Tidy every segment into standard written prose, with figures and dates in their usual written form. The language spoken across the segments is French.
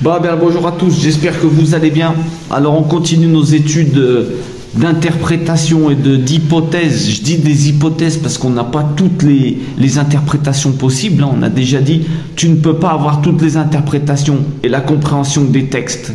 Bien, bonjour à tous, j'espère que vous allez bien. Alors on continue nos études d'interprétation et d'hypothèses. Je dis des hypothèses parce qu'on n'a pas toutes les interprétations possibles. On a déjà dit, tu ne peux pas avoir toutes les interprétations et la compréhension des textes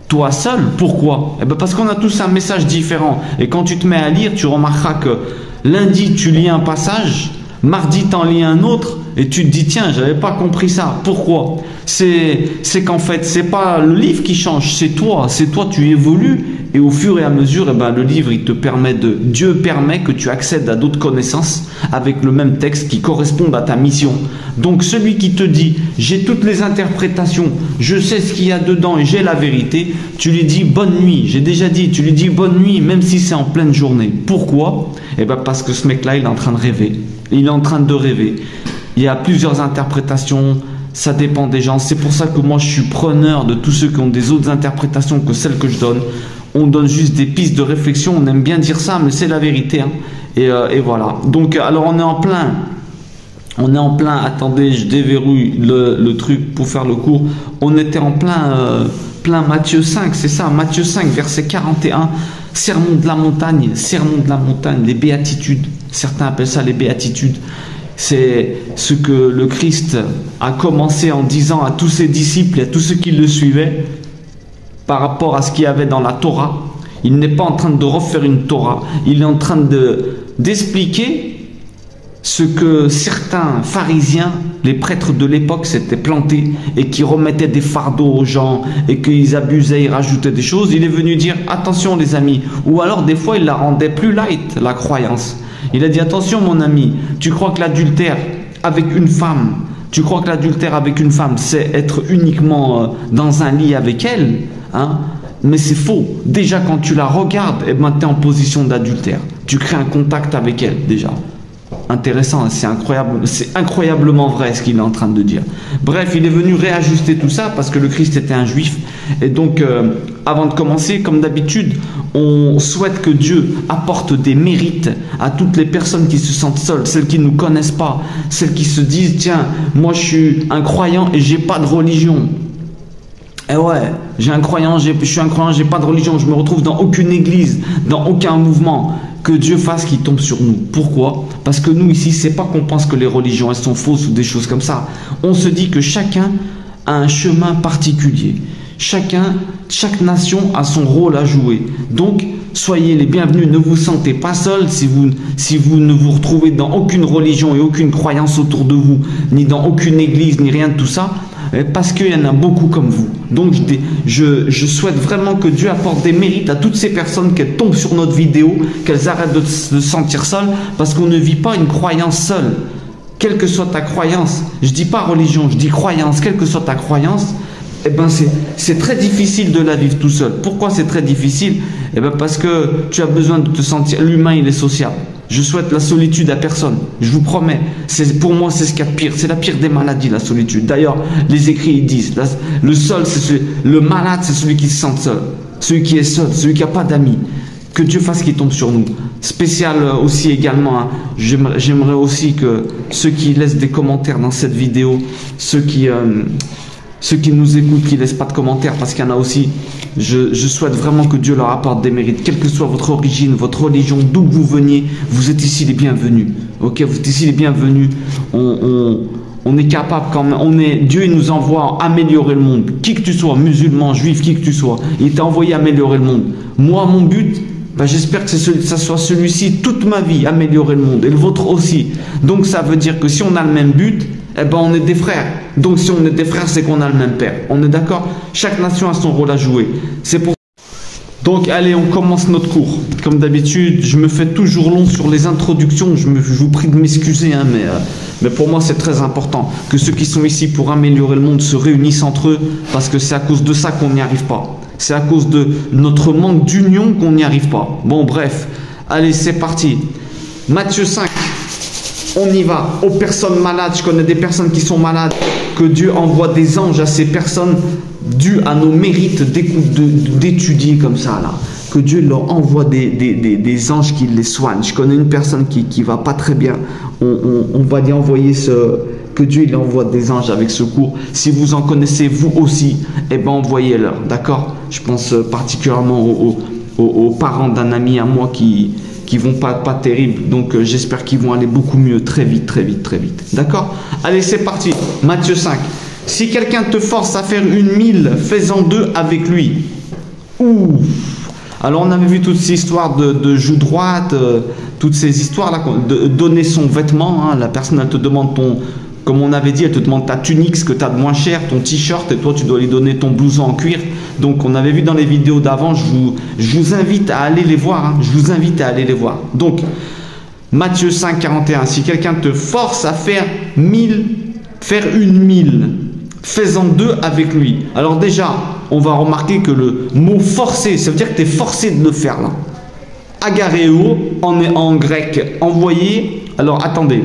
toi seul. Pourquoi? Parce qu'on a tous un message différent. Et quand tu te mets à lire, tu remarqueras que lundi tu lis un passage, mardi t'en lis un autre, et tu te dis tiens, j'avais pas compris ça. Pourquoi? C'est qu'en fait c'est pas le livre qui change, c'est toi tu évolues, et au fur et à mesure le livre il te permet Dieu permet que tu accèdes à d'autres connaissances avec le même texte qui correspondent à ta mission. Donc celui qui te dit j'ai toutes les interprétations, je sais ce qu'il y a dedans et j'ai la vérité, tu lui dis bonne nuit. J'ai déjà dit, tu lui dis bonne nuit même si c'est en pleine journée. Pourquoi? Parce que ce mec là il est en train de rêver. Il est en train de rêver. Il y a plusieurs interprétations, ça dépend des gens. C'est pour ça que moi je suis preneur de tous ceux qui ont des autres interprétations que celles que je donne. On donne juste des pistes de réflexion, on aime bien dire ça, mais c'est la vérité. Hein. Et voilà. Donc alors on est en plein, attendez, je déverrouille le truc pour faire le cours. On était en plein Matthieu 5, c'est ça, Matthieu 5, verset 41. Sermon de la montagne, les béatitudes. Certains appellent ça les béatitudes. C'est ce que le Christ a commencé en disant à tous ses disciples et à tous ceux qui le suivaient par rapport à ce qu'il y avait dans la Torah. Il n'est pas en train de refaire une Torah, il est en train d'expliquer ce que certains pharisiens, les prêtres de l'époque, s'étaient plantés et qui remettaient des fardeaux aux gens et qu'ils abusaient, ils rajoutaient des choses. Il est venu dire attention les amis, ou alors des fois il la rendait plus light, la croyance. Il a dit attention mon ami, tu crois que l'adultère avec une femme, c'est être uniquement dans un lit avec elle, hein? Mais c'est faux. Déjà quand tu la regardes, tu es en position d'adultère. Tu crées un contact avec elle déjà. Intéressant, c'est incroyable, c'est incroyablement vrai ce qu'il est en train de dire. Bref, il est venu réajuster tout ça parce que le Christ était un juif. Et donc, avant de commencer, comme d'habitude, on souhaite que Dieu apporte des mérites à toutes les personnes qui se sentent seules, celles qui ne nous connaissent pas, celles qui se disent tiens, moi je suis un croyant et j'ai pas de religion. Eh ouais, je suis un croyant, j'ai pas de religion, je me retrouve dans aucune église, dans aucun mouvement. Que Dieu fasse qu'il tombe sur nous. Pourquoi? Parce que nous ici, c'est pas qu'on pense que les religions elles sont fausses ou des choses comme ça. On se dit que chacun a un chemin particulier. Chaque nation a son rôle à jouer. Donc, soyez les bienvenus. Ne vous sentez pas seul si vous ne vous retrouvez dans aucune religion et aucune croyance autour de vous, ni dans aucune église, ni rien de tout ça. Parce qu'il y en a beaucoup comme vous. Donc je souhaite vraiment que Dieu apporte des mérites à toutes ces personnes, qu'elles tombent sur notre vidéo, qu'elles arrêtent de se sentir seules, parce qu'on ne vit pas une croyance seule. Quelle que soit ta croyance, je dis pas religion, je dis croyance, quelle que soit ta croyance, c'est très difficile de la vivre tout seul. Pourquoi c'est très difficile? Parce que tu as besoin de te sentir, l'humain il est sociable. Je souhaite la solitude à personne, je vous promets. Pour moi, c'est ce qu'il y a de pire. C'est la pire des maladies, la solitude. D'ailleurs, les écrits ils disent, le malade, c'est celui qui se sent seul. Celui qui est seul, celui qui n'a pas d'amis. Que Dieu fasse qu'il tombe sur nous. Spécial aussi également, hein, j'aimerais aussi que ceux qui laissent des commentaires dans cette vidéo, ceux qui nous écoutent, qui ne laissent pas de commentaires, parce qu'il y en a aussi, je souhaite vraiment que Dieu leur apporte des mérites, quelle que soit votre origine, votre religion, d'où que vous veniez, vous êtes ici les bienvenus. Ok, vous êtes ici les bienvenus. On est capable quand même, Dieu il nous envoie améliorer le monde. Qui que tu sois, musulman, juif, qui que tu sois, il t'a envoyé améliorer le monde. Moi, mon but, j'espère que ça soit celui-ci toute ma vie, améliorer le monde, et le vôtre aussi. Donc ça veut dire que si on a le même but, on est des frères. Donc si on est des frères, c'est qu'on a le même père. On est d'accord? Chaque nation a son rôle à jouer. C'est pour... Donc allez, on commence notre cours. Comme d'habitude, je me fais toujours long sur les introductions. Je vous prie de m'excuser, hein, mais pour moi c'est très important que ceux qui sont ici pour améliorer le monde se réunissent entre eux, parce que c'est à cause de ça qu'on n'y arrive pas. C'est à cause de notre manque d'union qu'on n'y arrive pas. Bon bref, allez c'est parti. Matthieu 5. On y va, aux personnes malades, je connais des personnes qui sont malades, que Dieu envoie des anges à ces personnes dû à nos mérites d'étudier comme ça là, que Dieu leur envoie des anges qui les soignent. Je connais une personne qui va pas très bien, on va lui envoyer que Dieu il envoie des anges avec secours. Si vous en connaissez vous aussi, eh ben envoyez-leur, d'accord? Je pense particulièrement aux parents d'un ami à moi qui vont pas terrible, donc j'espère qu'ils vont aller beaucoup mieux très vite, d'accord? Allez, c'est parti. Matthieu 5. Si quelqu'un te force à faire une 1000, fais-en 2 avec lui. Ouh. Alors on avait vu toutes ces histoires de joue droite, toutes ces histoires là, de donner son vêtement, hein. La personne elle te demande comme on avait dit, elle te demande ta tunique, ce que tu as de moins cher, ton t-shirt, et toi tu dois lui donner ton blouson en cuir. Donc on avait vu dans les vidéos d'avant, je vous invite à aller les voir, hein. Je vous invite à aller les voir. Donc Matthieu 5, 41, si quelqu'un te force à faire une 1000, fais-en 2 avec lui. Alors déjà, on va remarquer que le mot forcer, ça veut dire que tu es forcé de le faire là. Agareo, en grec, envoyer. Alors attendez,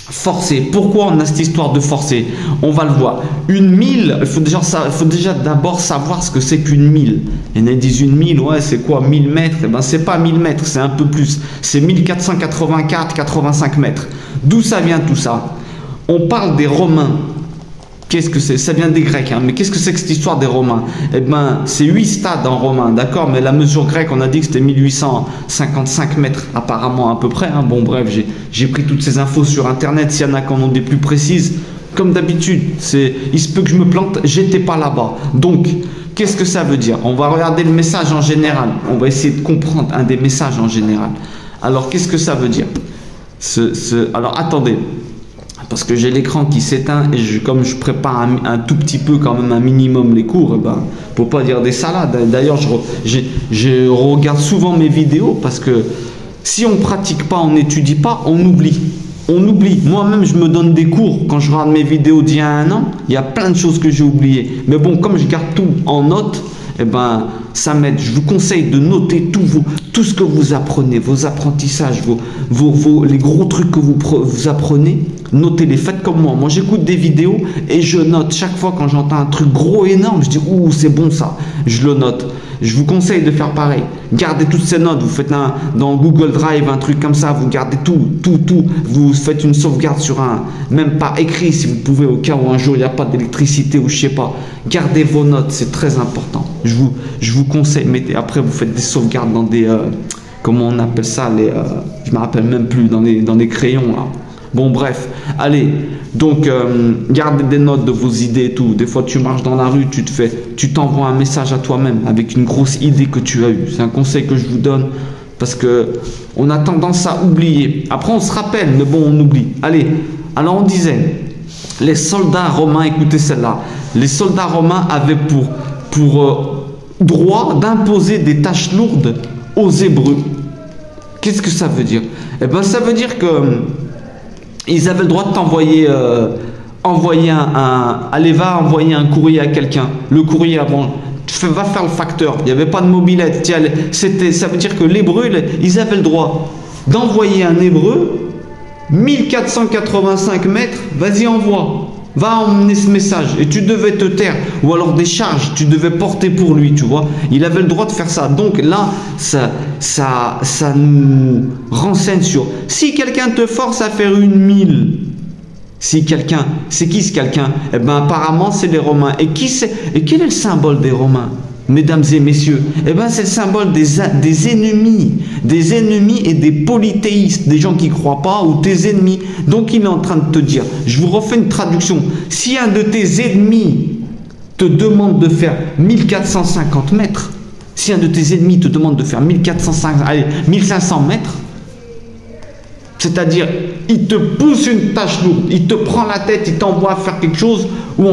forcer, pourquoi on a cette histoire de forcer? On va le voir. Une 1000, il faut déjà d'abord savoir ce que c'est qu'une 1000. Il y en a qui disent une 1000, ouais c'est quoi 1000 mètres? Eh ben c'est pas 1000 mètres, c'est un peu plus. C'est 1484,85 mètres. D'où ça vient tout ça? On parle des Romains. Qu'est-ce que c'est? Ça vient des Grecs, hein. Mais qu'est-ce que c'est que cette histoire des Romains? Eh bien, c'est 8 stades en romain, d'accord? Mais la mesure grecque, on a dit que c'était 1855 mètres, apparemment, à peu près, hein. Bon, bref, j'ai pris toutes ces infos sur Internet. S'il y en a qui en ont des plus précises, comme d'habitude, il se peut que je me plante, j'étais pas là-bas. Donc, qu'est-ce que ça veut dire? On va regarder le message en général. On va essayer de comprendre un des messages en général. Alors, qu'est-ce que ça veut dire? Alors, attendez. Parce que j'ai l'écran qui s'éteint et comme je prépare un tout petit peu quand même un minimum les cours, eh ben, pour pas dire des salades. D'ailleurs, je regarde souvent mes vidéos parce que si on pratique pas, on n'étudie pas, on oublie. On oublie. Moi-même, je me donne des cours. Quand je regarde mes vidéos d'il y a un an, il y a plein de choses que j'ai oubliées. Mais bon, comme je garde tout en note, eh ben, ça m'aide. Je vous conseille de noter tout ce que vous apprenez, vos apprentissages, les gros trucs que vous apprenez. Notez-les, faites comme moi. Moi, j'écoute des vidéos et je note. Chaque fois quand j'entends un truc gros, énorme, je dis « Ouh, c'est bon ça ». Je le note. Je vous conseille de faire pareil. Gardez toutes ces notes. Vous faites dans Google Drive, un truc comme ça. Vous gardez tout. Vous faites une sauvegarde sur même par écrit si vous pouvez, au cas où un jour il n'y a pas d'électricité ou je sais pas. Gardez vos notes, c'est très important. Je vous conseille. Après, vous faites des sauvegardes dans des... comment on appelle ça je me rappelle même plus. Dans les crayons là. Bon bref, allez, donc gardez des notes de vos idées et tout. Des fois tu marches dans la rue, tu t'envoies un message à toi-même avec une grosse idée que tu as eue. C'est un conseil que je vous donne parce que on a tendance à oublier. Après on se rappelle, mais bon on oublie. Allez, alors on disait, les soldats romains, écoutez celle-là, les soldats romains avaient pour droit d'imposer des tâches lourdes aux Hébreux. Qu'est-ce que ça veut dire? Eh bien ça veut dire que ils avaient le droit de t'envoyer, allez, va envoyer un courrier à quelqu'un. Le courrier avant, va faire le facteur. Il n'y avait pas de mobilette. Ça veut dire que l'hébreu, ils avaient le droit d'envoyer un hébreu 1485 mètres. Vas-y, envoie. Va emmener ce message. Et tu devais te taire. Ou alors des charges, tu devais porter pour lui, tu vois. Il avait le droit de faire ça. Donc là, ça nous renseigne sur... Si quelqu'un te force à faire une 1000, c'est qui ce quelqu'un? Eh bien apparemment c'est les Romains. Et quel est le symbole des Romains, mesdames et messieurs? Eh bien c'est le symbole des ennemis et des polythéistes, des gens qui ne croient pas, ou tes ennemis. Donc il est en train de te dire, je vous refais une traduction, si un de tes ennemis te demande de faire 1450 mètres, si un de tes ennemis te demande de faire 1500 mètres, c'est-à-dire, il te pousse une tâche lourde, il te prend la tête, il t'envoie faire quelque chose où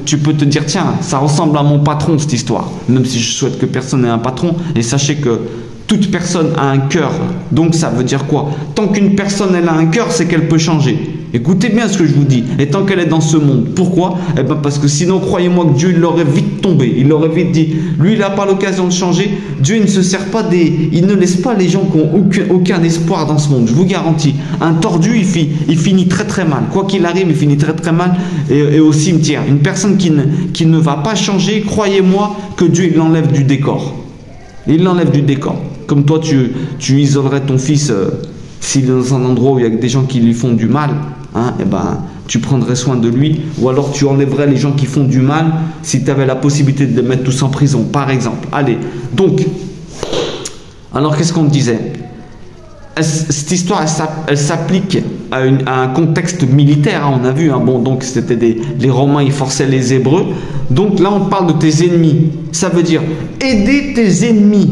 tu peux te dire, tiens, ça ressemble à mon patron cette histoire. Même si je souhaite que personne n'ait un patron, et sachez que toute personne a un cœur. Donc ça veut dire quoi? Tant qu'une personne elle a un cœur, c'est qu'elle peut changer. Écoutez bien ce que je vous dis. Et tant qu'elle est dans ce monde. Pourquoi? Eh bien parce que sinon, croyez-moi que Dieu il l'aurait vite tombé. Il l'aurait vite dit. Lui, il n'a pas l'occasion de changer. Dieu il ne se sert pas il ne laisse pas les gens qui n'ont aucun espoir dans ce monde. Je vous garantis. Un tordu, il finit très très mal. Quoi qu'il arrive, il finit très très mal. Et au cimetière. Une personne qui ne va pas changer, croyez-moi que Dieu il l'enlève du décor. Il l'enlève du décor. Comme toi, tu isolerais ton fils s'il est dans un endroit où il y a des gens qui lui font du mal, hein, eh ben, tu prendrais soin de lui, ou alors tu enlèverais les gens qui font du mal si tu avais la possibilité de les mettre tous en prison, par exemple. Allez, donc, alors qu'est-ce qu'on disait? Cette histoire, elle s'applique à un contexte militaire, hein, on a vu, hein, bon, donc c'était les Romains, ils forçaient les Hébreux, donc là on parle de tes ennemis, ça veut dire aider tes ennemis.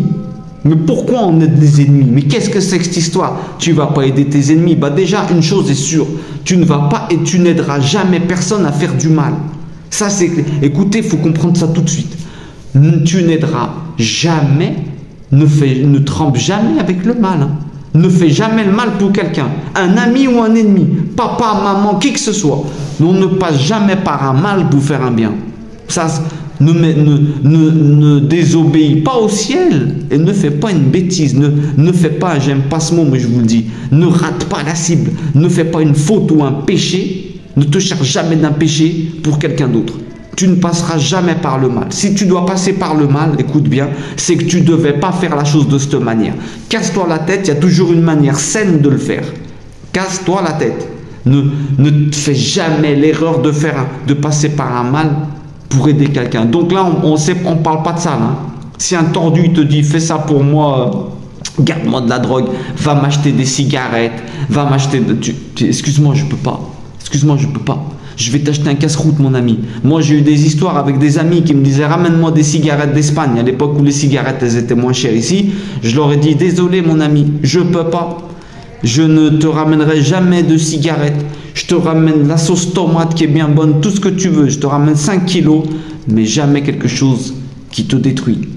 Mais pourquoi on aide les ennemis? Mais qu'est-ce que c'est que cette histoire? Tu ne vas pas aider tes ennemis. Bah déjà, une chose est sûre, tu ne vas pas et tu n'aideras jamais personne à faire du mal. Ça c'est clair. Écoutez, il faut comprendre ça tout de suite. Tu n'aideras jamais, ne trempe jamais avec le mal. Hein. Ne fais jamais le mal pour quelqu'un, un ami ou un ennemi, papa, maman, qui que ce soit. On ne passe jamais par un mal pour faire un bien. Ça, ne désobéis pas au ciel et ne fais pas une bêtise. Ne fais pas, j'aime pas ce mot, mais je vous le dis, ne rate pas la cible. Ne fais pas une faute ou un péché. Ne te cherche jamais d'un péché pour quelqu'un d'autre. Tu ne passeras jamais par le mal. Si tu dois passer par le mal, écoute bien, c'est que tu ne devais pas faire la chose de cette manière. Casse-toi la tête, il y a toujours une manière saine de le faire. Casse-toi la tête. Ne fais jamais l'erreur de passer par un mal pour aider quelqu'un. Donc là, on ne parle pas de ça. Là. Si un tordu te dit, fais ça pour moi, garde-moi de la drogue, va m'acheter des cigarettes, va m'acheter... Excuse-moi, je peux pas. Excuse-moi, je peux pas. Je vais t'acheter un casse-croûte, mon ami. Moi, j'ai eu des histoires avec des amis qui me disaient, ramène-moi des cigarettes d'Espagne. À l'époque où les cigarettes, elles étaient moins chères ici. Je leur ai dit, désolé, mon ami, je peux pas. Je ne te ramènerai jamais de cigarettes. Je te ramène la sauce tomate qui est bien bonne, tout ce que tu veux. Je te ramène 5 kilos, mais jamais quelque chose qui te détruit.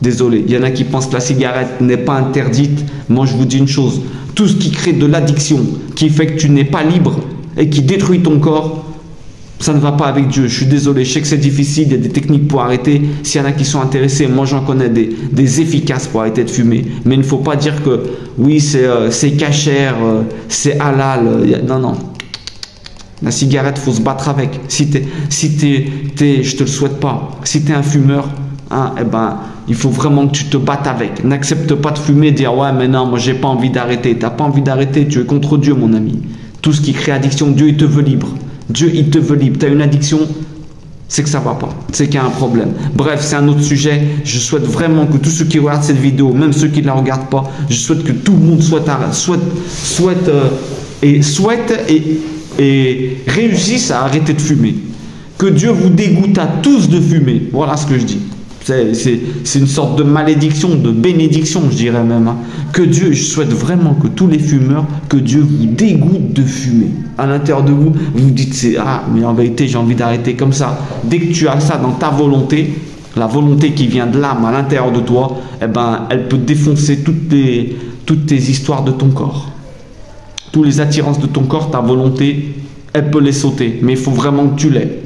Désolé, il y en a qui pensent que la cigarette n'est pas interdite. Moi, je vous dis une chose. Tout ce qui crée de l'addiction, qui fait que tu n'es pas libre et qui détruit ton corps, ça ne va pas avec Dieu. Je suis désolé, je sais que c'est difficile, il y a des techniques pour arrêter. S'il y en a qui sont intéressés, moi j'en connais des efficaces pour arrêter de fumer. Mais il ne faut pas dire que oui, c'est cachère, c'est halal. Non, non. La cigarette, il faut se battre avec. Si je te le souhaite pas, si tu es un fumeur, hein, eh ben, il faut vraiment que tu te battes avec. N'accepte pas de fumer et dire ouais, mais non, moi j'ai pas envie d'arrêter. Tu n'as pas envie d'arrêter, tu es contre Dieu, mon ami. Tout ce qui crée addiction, Dieu, il te veut libre. Dieu, il te veut libre. Tu as une addiction, c'est que ça va pas. C'est qu'il y a un problème. Bref, c'est un autre sujet. Je souhaite vraiment que tous ceux qui regardent cette vidéo, même ceux qui ne la regardent pas, je souhaite que tout le monde souhaite et réussisse à arrêter de fumer. Que Dieu vous dégoûte à tous de fumer. Voilà ce que je dis. C'est une sorte de malédiction, de bénédiction, je dirais même. Hein. Que Dieu, je souhaite vraiment que tous les fumeurs, que Dieu vous dégoûte de fumer. À l'intérieur de vous, vous dites, mais en vérité, j'ai envie d'arrêter comme ça. Dès que tu as ça dans ta volonté, la volonté qui vient de l'âme à l'intérieur de toi, eh ben, elle peut défoncer toutes tes histoires de ton corps. Tous les attirances de ton corps, ta volonté, elle peut les sauter. Mais il faut vraiment que tu l'aies.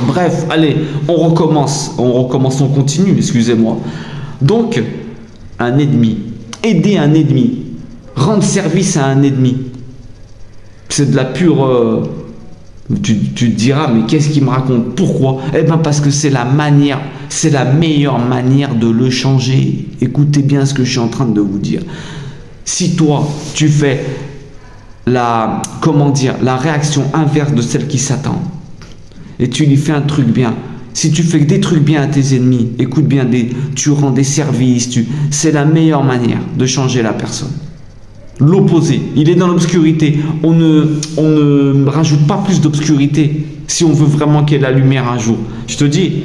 Bref, allez, on recommence, on continue, excusez-moi. Donc, un ennemi, aider un ennemi, rendre service à un ennemi, c'est de la pure... Tu te diras, mais qu'est-ce qu'il me raconte? Pourquoi? Eh bien, parce que c'est la meilleure manière de le changer. Écoutez bien ce que je suis en train de vous dire. Si toi, tu fais la réaction inverse de celle qui s'attend, et tu lui fais un truc bien. Si tu fais des trucs bien à tes ennemis, écoute bien, tu rends des services, c'est la meilleure manière de changer la personne. L'opposé, il est dans l'obscurité. On ne rajoute pas plus d'obscurité si on veut vraiment qu'il y ait la lumière un jour. Je te dis,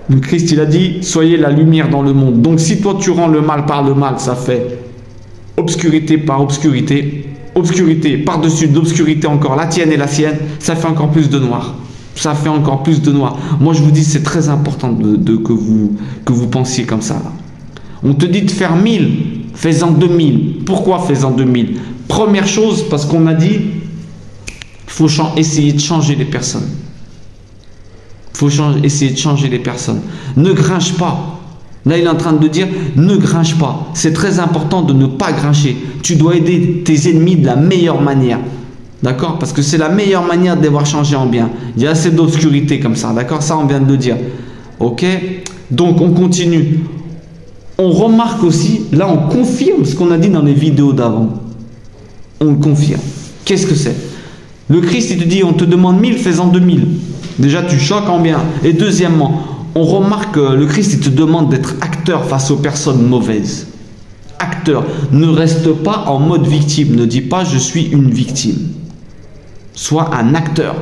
le Christ il a dit, soyez la lumière dans le monde. Donc si toi tu rends le mal par le mal, ça fait obscurité par obscurité, obscurité par-dessus de l'obscurité encore, la tienne et la sienne, ça fait encore plus de noir. Ça fait encore plus de noir. Moi, je vous dis, c'est très important que vous pensiez comme ça. Là. On te dit de faire 1000, fais-en 2000. Pourquoi fais-en 2000? Première chose, parce qu'on a dit, il faut essayer de changer les personnes. Il faut essayer de changer les personnes. Ne grinche pas. Là, il est en train de dire, ne grinche pas. C'est très important de ne pas grincher. Tu dois aider tes ennemis de la meilleure manière. D'accord? Parce que c'est la meilleure manière de les voir changer en bien. Il y a assez d'obscurité comme ça. D'accord? Ça, on vient de le dire. Ok? Donc, on continue. On remarque aussi, là, on confirme ce qu'on a dit dans les vidéos d'avant. on le confirme. Qu'est-ce que c'est? Le Christ, il te dit, on te demande 1000, fais-en 2000. Déjà, tu choques en bien. Et deuxièmement, on remarque que le Christ, il te demande d'être acteur face aux personnes mauvaises. Acteur. Ne reste pas en mode victime. Ne dis pas, je suis une victime. Sois un acteur.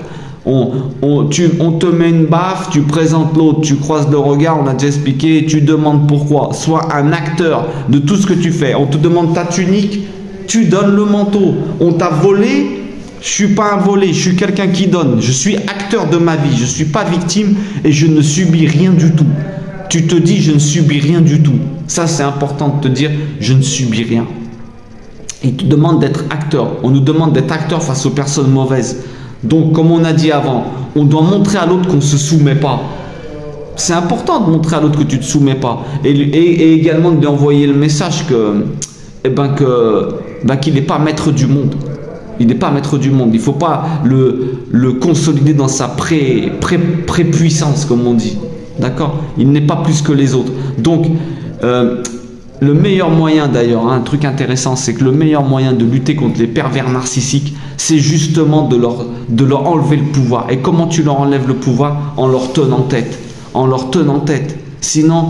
On te met une baffe, tu présentes l'autre, tu croises le regard, on a déjà expliqué, tu demandes pourquoi. Sois un acteur de tout ce que tu fais. On te demande ta tunique, tu donnes le manteau. On t'a volé, je suis pas un volé, je suis quelqu'un qui donne. Je suis acteur de ma vie, je ne suis pas victime et je ne subis rien du tout. Tu te dis, je ne subis rien du tout. Ça, c'est important de te dire, je ne subis rien. Il te demande d'être acteur. On nous demande d'être acteur face aux personnes mauvaises. Donc, comme on a dit avant, on doit montrer à l'autre qu'on ne se soumet pas. C'est important de montrer à l'autre que tu ne te soumets pas. Et également de lui envoyer le message qu'il n'est pas maître du monde. Il n'est pas maître du monde. Il ne faut pas le consolider dans sa prépuissance, comme on dit. D'accord? Il n'est pas plus que les autres. Donc, le meilleur moyen d'ailleurs, un truc intéressant, c'est que le meilleur moyen de lutter contre les pervers narcissiques, c'est justement de leur enlever le pouvoir. Et comment tu leur enlèves le pouvoir? En leur tenant tête. En leur tenant tête. Sinon,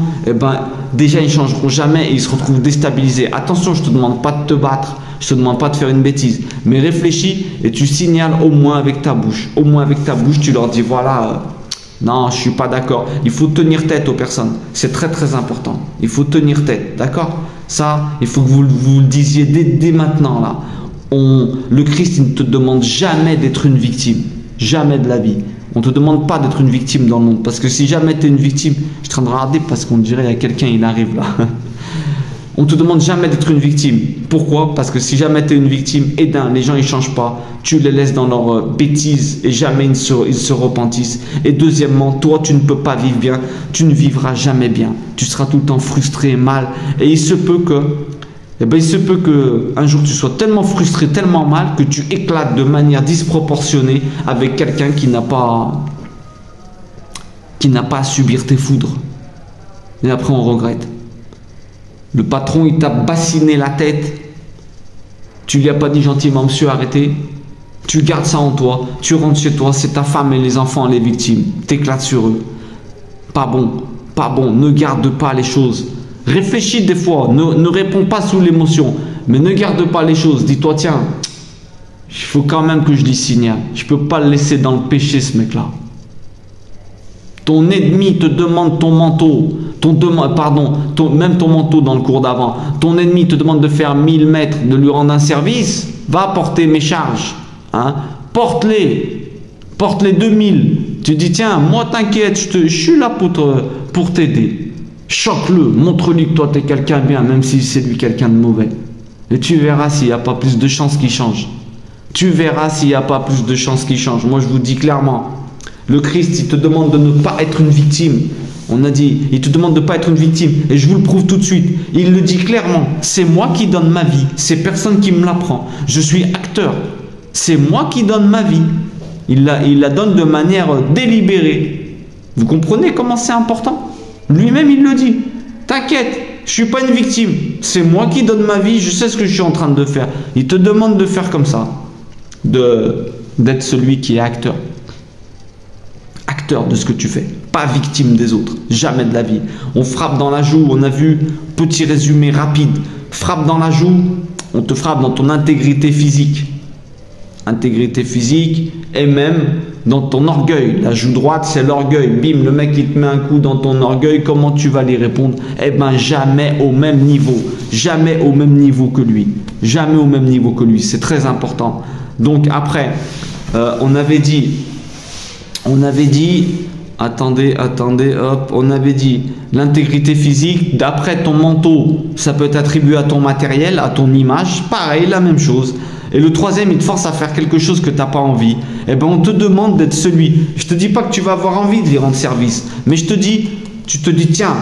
déjà ils ne changeront jamais et ils se retrouvent déstabilisés. Attention, je ne te demande pas de te battre, je ne te demande pas de faire une bêtise. Mais réfléchis et tu signales au moins avec ta bouche. Au moins avec ta bouche, tu leur dis voilà... non, je ne suis pas d'accord. Il faut tenir tête aux personnes. C'est très très important. Il faut tenir tête, d'accord? Ça, il faut que vous le disiez dès maintenant là. Le Christ, il ne te demande jamais d'être une victime. Jamais de la vie. On ne te demande pas d'être une victime dans le monde. Parce que si jamais tu es une victime, je suis en train de regarder parce qu'on dirait il y a quelqu'un, il arrive là. On ne te demande jamais d'être une victime. Pourquoi? Parce que si jamais tu es une victime, les gens ils ne changent pas. Tu les laisses dans leurs bêtises et jamais ils se repentissent. Et deuxièmement, toi tu ne peux pas vivre bien. Tu ne vivras jamais bien. Tu seras tout le temps frustré, mal. Et il se peut que un jour tu sois tellement frustré, tellement mal que tu éclates de manière disproportionnée avec quelqu'un qui n'a pas à subir tes foudres. Et après on regrette. Le patron, il t'a bassiné la tête. Tu lui as pas dit gentiment, monsieur, arrêtez. Tu gardes ça en toi. Tu rentres chez toi, c'est ta femme et les enfants, les victimes. T'éclates sur eux. Pas bon, pas bon. Ne garde pas les choses. Réfléchis des fois. Ne réponds pas sous l'émotion. Mais ne garde pas les choses. Dis-toi, tiens, il faut quand même que je lui signale. Je peux pas le laisser dans le péché, ce mec-là. Ton ennemi te demande ton manteau. Même ton manteau dans le cours d'avant. Ton ennemi te demande de faire 1000 mètres, de lui rendre un service. Va porter mes charges. Hein? Porte-les 2000. Tu dis tiens, moi t'inquiète, je suis là pour t'aider. Choque-le, montre-lui que toi t'es quelqu'un de bien, même si c'est lui quelqu'un de mauvais. Et tu verras s'il n'y a pas plus de chances qu'il change. Tu verras s'il n'y a pas plus de chances qu'il change. Moi je vous dis clairement, le Christ il te demande de ne pas être une victime. On a dit, il te demande de ne pas être une victime. Et je vous le prouve tout de suite. Il le dit clairement. C'est moi qui donne ma vie. C'est personne qui me l'apprend. Je suis acteur. C'est moi qui donne ma vie. Il la donne de manière délibérée. Vous comprenez comment c'est important? Lui-même, il le dit. T'inquiète, je ne suis pas une victime. C'est moi qui donne ma vie. Je sais ce que je suis en train de faire. Il te demande de faire comme ça. D'être celui qui est acteur. De ce que tu fais, pas victime des autres, jamais de la vie. On frappe dans la joue, on a vu, petit résumé rapide, frappe dans la joue, on te frappe dans ton intégrité physique et même dans ton orgueil. La joue droite c'est l'orgueil, bim, le mec il te met un coup dans ton orgueil, comment tu vas lui répondre? Eh ben jamais au même niveau que lui, jamais au même niveau que lui, c'est très important. Donc après, on avait dit, attendez, hop, on avait dit l'intégrité physique, d'après ton manteau, ça peut être attribué à ton matériel, à ton image, pareil, la même chose. Et le troisième, il te force à faire quelque chose que tu n'as pas envie. Eh ben, on te demande d'être celui. Je te dis pas que tu vas avoir envie de lui rendre service, mais tu te dis, tiens,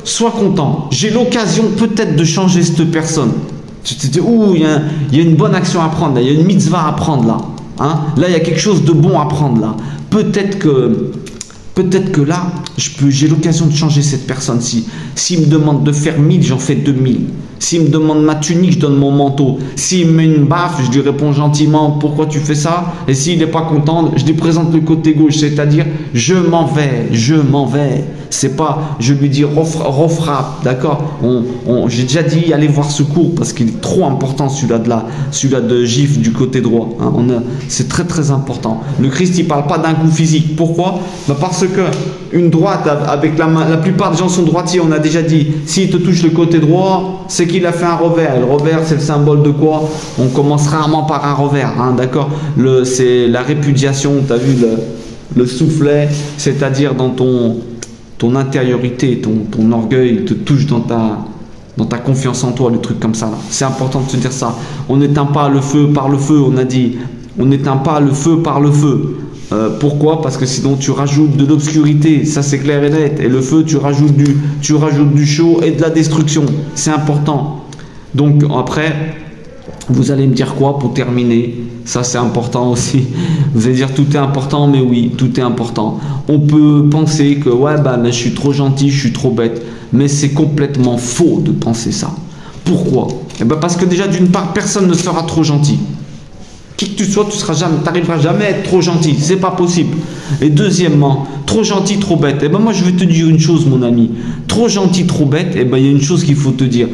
sois content, j'ai l'occasion peut-être de changer cette personne. Tu te dis, ouh, il y a une bonne action à prendre là, il y a une mitzvah à prendre là. Hein? Là, il y a quelque chose de bon à prendre là. Peut-être que là, j'ai l'occasion de changer cette personne-ci. S'il me demande de faire 1000, j'en fais 2000. S'il me demande ma tunique, je donne mon manteau. S'il me met une baffe, je lui réponds gentiment pourquoi tu fais ça. Et s'il n'est pas content, je lui présente le côté gauche, c'est-à-dire je m'en vais, je m'en vais. C'est pas, je lui dis refrappe, d'accord. J'ai déjà dit allez voir ce cours parce qu'il est trop important celui-là de gifle du côté droit. Hein. C'est très très important. Le Christ il parle pas d'un coup physique. Pourquoi? Parce que une droite avec la main, la plupart des gens sont droitiers. On a déjà dit s'il te touche le côté droit, c'est qu'il a fait un revers. Le revers c'est le symbole de quoi? On commence rarement par un revers, hein, d'accord. C'est la répudiation. Tu as vu le soufflet, c'est-à-dire dans ton intériorité, ton orgueil te touche dans ta confiance en toi, le truc comme ça. C'est important de se dire ça. On n'éteint pas le feu par le feu, on a dit. On n'éteint pas le feu par le feu. Pourquoi? Parce que sinon tu rajoutes de l'obscurité, ça c'est clair et net. Et le feu, tu rajoutes du chaud et de la destruction. C'est important. Donc après, vous allez me dire quoi pour terminer? Ça c'est important aussi. Vous allez dire tout est important, mais oui, tout est important. On peut penser que ouais mais je suis trop gentil, je suis trop bête, mais c'est complètement faux de penser ça. Pourquoi? Parce que déjà d'une part, personne ne sera trop gentil. Qui que tu sois, tu n'arriveras jamais à être trop gentil, c'est pas possible. Et deuxièmement, trop gentil, trop bête. Moi je vais te dire une chose mon ami. Trop gentil, trop bête, il y a une chose qu'il faut te dire.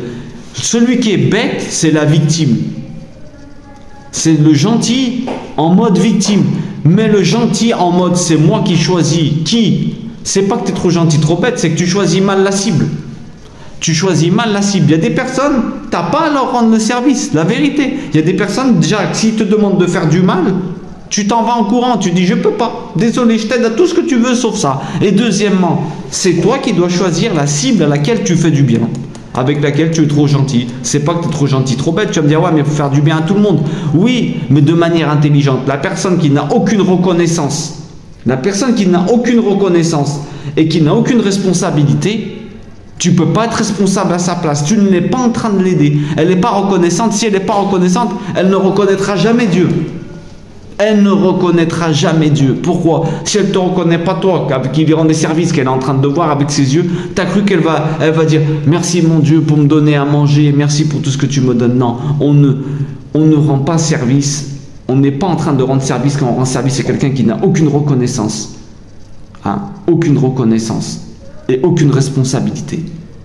Celui qui est bête, c'est la victime. C'est le gentil en mode victime. Mais le gentil en mode c'est moi qui choisis. Qui? C'est pas que tu es trop gentil, trop bête, c'est que tu choisis mal la cible. Tu choisis mal la cible. Il y a des personnes, tu n'as pas à leur rendre le service. La vérité. Il y a des personnes, déjà, s'ils te demandent de faire du mal, tu t'en vas en courant. Tu dis je peux pas. Désolé, je t'aide à tout ce que tu veux sauf ça. Et deuxièmement, c'est toi qui dois choisir la cible à laquelle tu fais du bien. Avec laquelle tu es trop gentil. C'est pas que tu es trop gentil, trop bête. Tu vas me dire, ouais, mais il faut faire du bien à tout le monde. Oui, mais de manière intelligente. La personne qui n'a aucune reconnaissance, et qui n'a aucune responsabilité, tu ne peux pas être responsable à sa place. Tu n'es pas en train de l'aider. Elle n'est pas reconnaissante. Si elle n'est pas reconnaissante, elle ne reconnaîtra jamais Dieu. Elle ne reconnaîtra jamais Dieu. Pourquoi? Si elle ne te reconnaît pas toi, qui lui rend des services qu'elle est en train de voir avec ses yeux, tu as cru qu'elle va dire merci mon Dieu pour me donner à manger, merci pour tout ce que tu me donnes. Non, on ne rend pas service. On n'est pas en train de rendre service quand on rend service à quelqu'un qui n'a aucune reconnaissance. Hein? Aucune reconnaissance et aucune responsabilité.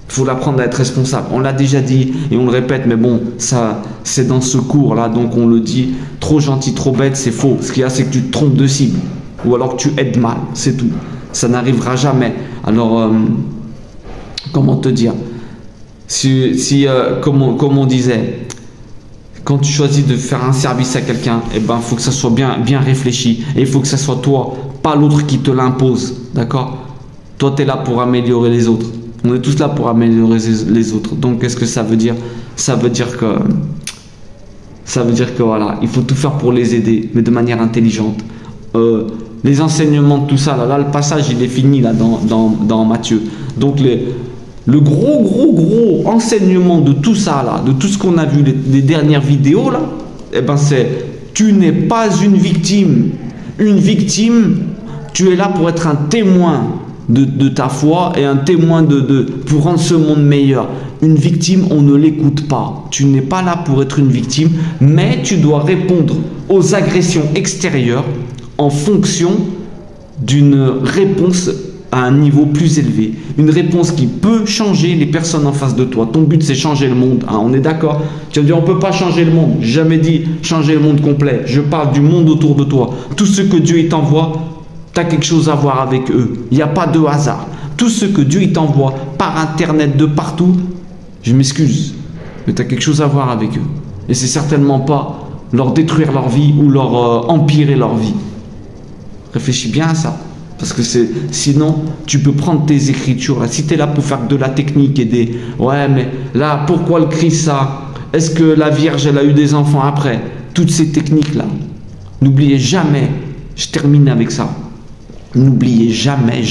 Il faut l'apprendre à être responsable. On l'a déjà dit et on le répète, mais bon, ça, c'est dans ce cours-là, donc on le dit. Trop gentil, trop bête, c'est faux. Ce qu'il y a, c'est que tu te trompes de cible. Ou alors que tu aides mal, c'est tout. Ça n'arrivera jamais. Alors, comment te dire? Comme on disait, quand tu choisis de faire un service à quelqu'un, il faut que ça soit bien réfléchi. Et il faut que ça soit toi, pas l'autre qui te l'impose. D'accord? Toi, tu es là pour améliorer les autres. On est tous là pour améliorer les autres. Donc, qu'est-ce que ça veut dire? Ça veut dire que voilà, il faut tout faire pour les aider, mais de manière intelligente. Les enseignements de tout ça, là le passage, il est fini là dans Matthieu. Donc, le gros enseignement de tout ça, là, de tout ce qu'on a vu, les dernières vidéos, là, c'est tu n'es pas une victime. Une victime, tu es là pour être un témoin de ta foi et un témoin pour rendre ce monde meilleur. Une victime, on ne l'écoute pas. Tu n'es pas là pour être une victime, mais tu dois répondre aux agressions extérieures en fonction d'une réponse à un niveau plus élevé. Une réponse qui peut changer les personnes en face de toi. Ton but, c'est changer le monde. Hein, on est d'accord? Tu vas me dire, on ne peut pas changer le monde. J'ai jamais dit changer le monde complet. Je parle du monde autour de toi. Tout ce que Dieu t'envoie, tu as quelque chose à voir avec eux. Il n'y a pas de hasard. Tout ce que Dieu t'envoie par Internet de partout, je m'excuse, mais tu as quelque chose à voir avec eux. Et c'est certainement pas leur détruire leur vie ou leur empirer leur vie. Réfléchis bien à ça. Parce que sinon, tu peux prendre tes écritures. Là, si tu es là pour faire de la technique et des... Ouais, mais là, pourquoi le Christ ça? Est-ce que la Vierge, elle a eu des enfants après? Toutes ces techniques-là. N'oubliez jamais, je termine avec ça. N'oubliez jamais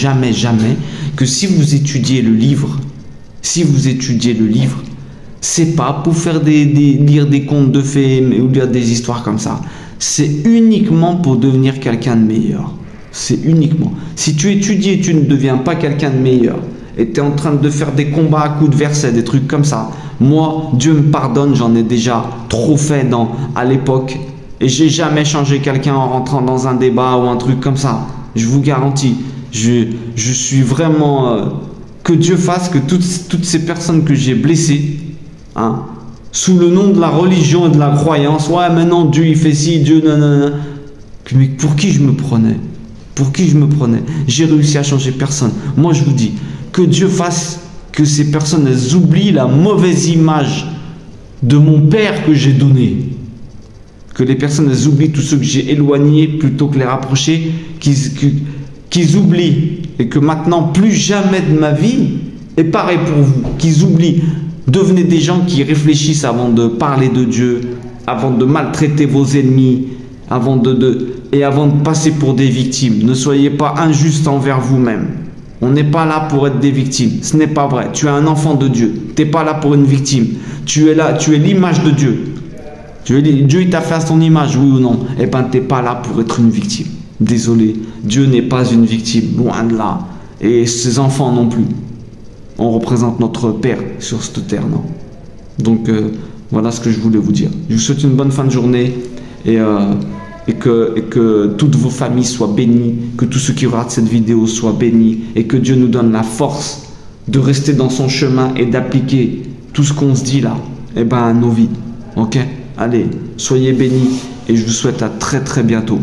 que si vous étudiez le livre, c'est pas pour faire lire des contes de fées ou lire des histoires comme ça. C'est uniquement pour devenir quelqu'un de meilleur. C'est uniquement. Si tu étudies et tu ne deviens pas quelqu'un de meilleur, et tu es en train de faire des combats à coups de versets, des trucs comme ça, Moi, Dieu me pardonne, j'en ai déjà trop fait à l'époque. Et j'ai jamais changé quelqu'un en rentrant dans un débat ou un truc comme ça. Je vous garantis. Je suis vraiment... que Dieu fasse que toutes ces personnes que j'ai blessées, hein, sous le nom de la religion et de la croyance, ouais, maintenant Dieu il fait ci, Dieu nanana. Mais pour qui je me prenais? Pour qui je me prenais? J'ai réussi à changer personne. Moi je vous dis, que Dieu fasse que ces personnes elles oublient la mauvaise image de mon père que j'ai donné. Que les personnes elles oublient tous ceux que j'ai éloignés plutôt que les rapprocher, qu'ils oublient et que maintenant plus jamais de ma vie, et pareil pour vous, qu'ils oublient. Devenez des gens qui réfléchissent avant de parler de Dieu, avant de maltraiter vos ennemis, avant de passer pour des victimes. Ne soyez pas injustes envers vous-même. On n'est pas là pour être des victimes. Ce n'est pas vrai. Tu es un enfant de Dieu. Tu n'es pas là pour une victime. Tu es là, tu es l'image de Dieu. Dieu il t'a fait à son image, oui ou non? Eh bien, tu n'es pas là pour être une victime. Désolé, Dieu n'est pas une victime, loin de là. Et ses enfants non plus. On représente notre Père sur cette terre, non? Donc, voilà ce que je voulais vous dire. Je vous souhaite une bonne fin de journée et que toutes vos familles soient bénies, que tous ceux qui regardent cette vidéo soient bénis et que Dieu nous donne la force de rester dans son chemin et d'appliquer tout ce qu'on se dit là, eh ben, à nos vies. Ok? Allez, soyez bénis et je vous souhaite à très très bientôt.